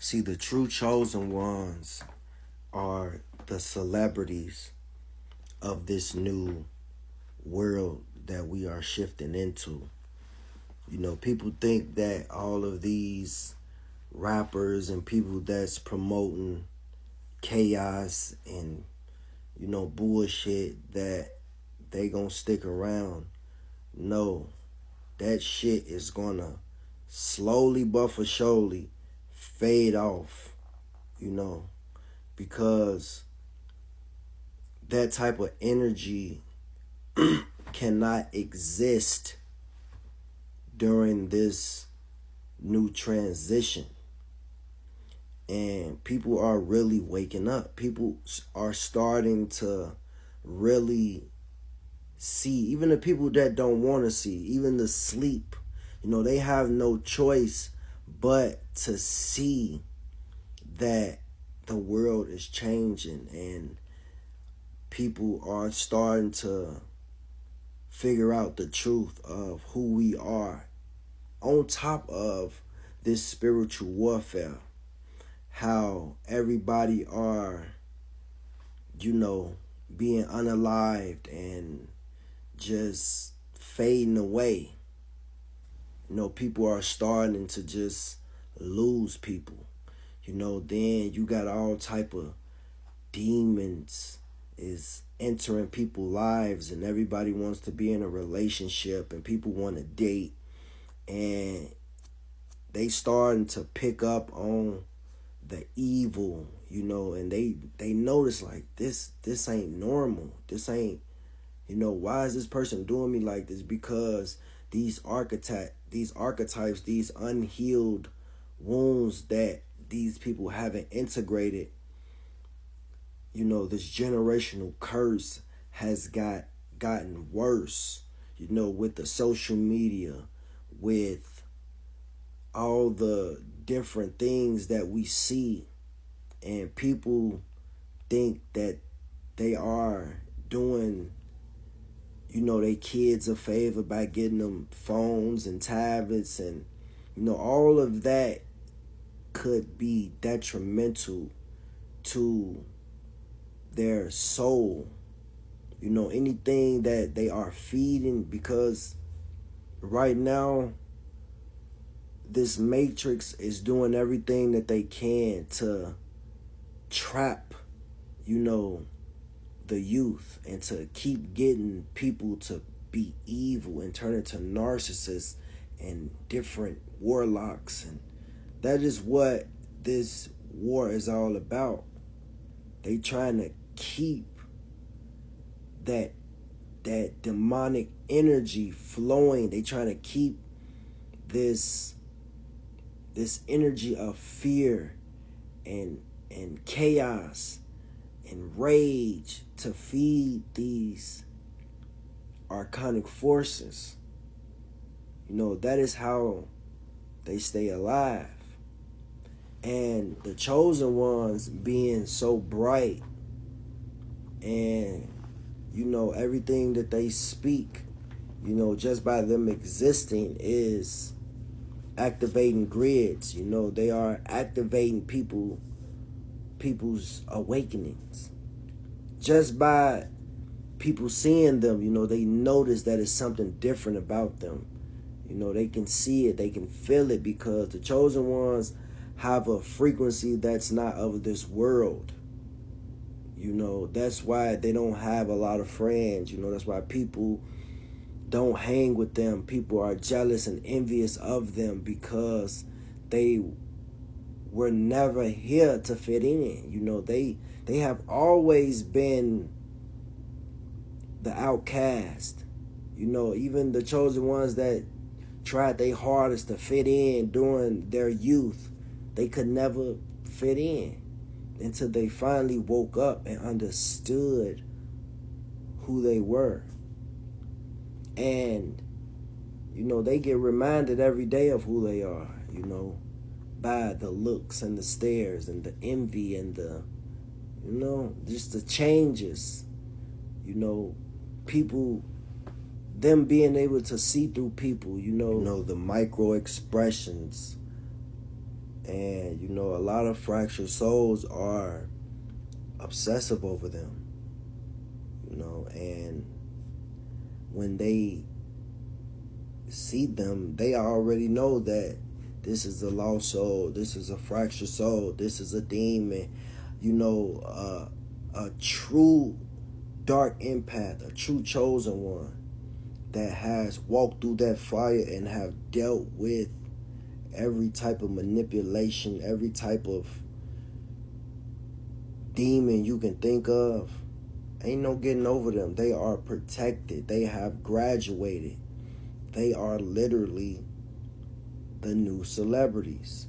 See, the true chosen ones are the celebrities of this new world that we are shifting into. People think that all of these rappers and people that's promoting chaos and, bullshit that they gonna stick around. No, that shit is gonna slowly but for surely fade off, you know, because that type of energy cannot exist during this new transition. And people are really waking up. People are starting to really see, even the people that don't want to see, even the sleep, they have no choice but to see that the world is changing and people are starting to figure out the truth of who we are on top of this spiritual warfare. How everybody are, being unalived and just fading away. People are starting to just lose people. Then you got all type of demons is entering people's lives, and everybody wants to be in a relationship and people want to date, and they starting to pick up on the evil, and they notice like this ain't normal. This ain't, why is this person doing me like this? Because these archetypes, these unhealed wounds that these people haven't integrated, this generational curse has gotten worse, with the social media, with all the different things that we see, and people think that they are doing they kids a favor by getting them phones and tablets, and all of that could be detrimental to their soul, anything that they are feeding, because right now this matrix is doing everything that they can to trap, the youth, and to keep getting people to be evil and turn into narcissists and different warlocks. And that is what this war is all about. They trying to keep that demonic energy flowing. They trying to keep this energy of fear and chaos and rage to feed these archonic forces. That is how they stay alive. And the chosen ones being so bright, and everything that they speak, just by them existing is activating grids. They are activating people's awakenings. Just by people seeing them, they notice that it's something different about them. They can see it, they can feel it, because the chosen ones have a frequency that's not of this world. That's why they don't have a lot of friends. That's why people don't hang with them. People are jealous and envious of them because they were never here to fit in. They have always been the outcast. Even the chosen ones that tried their hardest to fit in during their youth, they could never fit in until they finally woke up and understood who they were. And, they get reminded every day of who they are, by the looks and the stares and the envy and the, just the changes, people, them being able to see through people, the micro expressions And you know, a lot of fractured souls are obsessive over them, you know, and when they see them, they already know that this is a lost soul, this is a fractured soul, this is a demon, you know, a true dark empath, a true chosen one that has walked through that fire and have dealt with every type of manipulation, every type of demon you can think of. Ain't no getting over them. They are protected. They have graduated. They are literally the new celebrities.